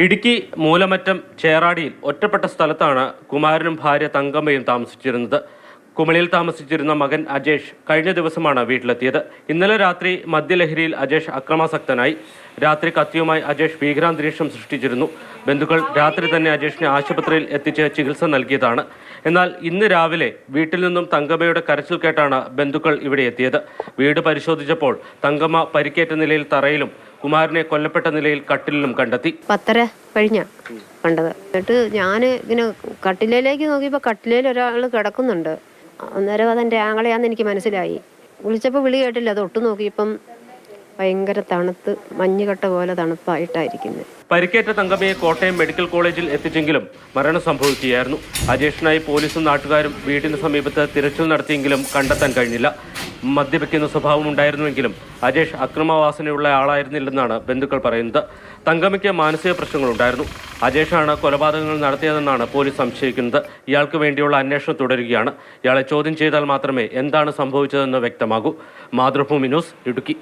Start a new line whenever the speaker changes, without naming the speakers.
ഇടുക്കി മൂലമറ്റം ചേറാടിയിൽ ഒറ്റപ്പെട്ട സ്ഥലത്താണ് കുമാരനും ഭാര്യ തങ്കമ്മയും താമസിച്ചിരുന്നത്. കുമളിയിൽ താമസിച്ചിരുന്ന മകൻ അജേഷ് കഴിഞ്ഞ ദിവസമാണ് വീട്ടിലെത്തിയത്. ഇന്നലെ രാത്രി മദ്യലഹരിയിൽ അജേഷ് അക്രമാസക്തനായി. രാത്രി കത്തിയുമായി അജേഷ് ഭീകരാന്തരീക്ഷം സൃഷ്ടിച്ചിരുന്നു. ബന്ധുക്കൾ രാത്രി തന്നെ അജേഷിനെ ആശുപത്രിയിൽ എത്തിച്ച് ചികിത്സ നൽകിയതാണ്. എന്നാൽ ഇന്ന് രാവിലെ വീട്ടിൽ നിന്നും തങ്കമ്മയുടെ കരച്ചിൽ കേട്ടാണ് ബന്ധുക്കൾ ഇവിടെ എത്തിയത്. വീട് പരിശോധിച്ചപ്പോൾ തങ്കമ്മ പരിക്കേറ്റ നിലയിൽ തറയിലും കുമാരനെ കൊല്ലപ്പെട്ട നിലയിൽ കട്ടിലിലും കണ്ടെത്തി.
10:30 കഴിഞ്ഞാ കണ്ടത്. എന്നിട്ട് ഞാൻ ഇങ്ങനെ കട്ടിലേക്ക് നോക്കിയപ്പോൾ കട്ടിലേൽ ഒരാൾ കിടക്കുന്നുണ്ട്. അന്നേരം അതെൻ്റെ ആങ്ങളെയാന്ന് എനിക്ക് മനസ്സിലായി. വിളിച്ചപ്പോൾ വിളി കേട്ടില്ല. അത് ഒട്ടു നോക്കിയപ്പം ഭയങ്കര തണുത്ത് മഞ്ഞുകട്ട പോലെ തണുപ്പായിട്ടായിരിക്കുന്നത്.
പരിക്കേറ്റ തങ്കമ്മയെ കോട്ടയം മെഡിക്കൽ കോളേജിൽ എത്തിച്ചെങ്കിലും മരണം സംഭവിക്കുകയായിരുന്നു. അജേഷിനായി പോലീസും നാട്ടുകാരും വീടിന് സമീപത്ത് തിരച്ചിൽ നടത്തിയെങ്കിലും കണ്ടെത്താൻ കഴിഞ്ഞില്ല. മദ്യപിക്കുന്ന സ്വഭാവം ഉണ്ടായിരുന്നുവെങ്കിലും അജേഷ് അക്രമവാസനയുള്ള ആളായിരുന്നില്ലെന്നാണ് ബന്ധുക്കൾ പറയുന്നത്. തങ്കമ്മയ്ക്ക് മാനസിക പ്രശ്നങ്ങളുണ്ടായിരുന്നു. അജേഷാണ് കൊലപാതകങ്ങൾ നടത്തിയതെന്നാണ് പോലീസ് സംശയിക്കുന്നത്. ഇയാൾക്ക് വേണ്ടിയുള്ള അന്വേഷണം തുടരുകയാണ്. ഇയാളെ ചോദ്യം ചെയ്താൽ മാത്രമേ എന്താണ് സംഭവിച്ചതെന്ന് വ്യക്തമാകൂ. മാതൃഭൂമി ന്യൂസ്, ഇടുക്കി.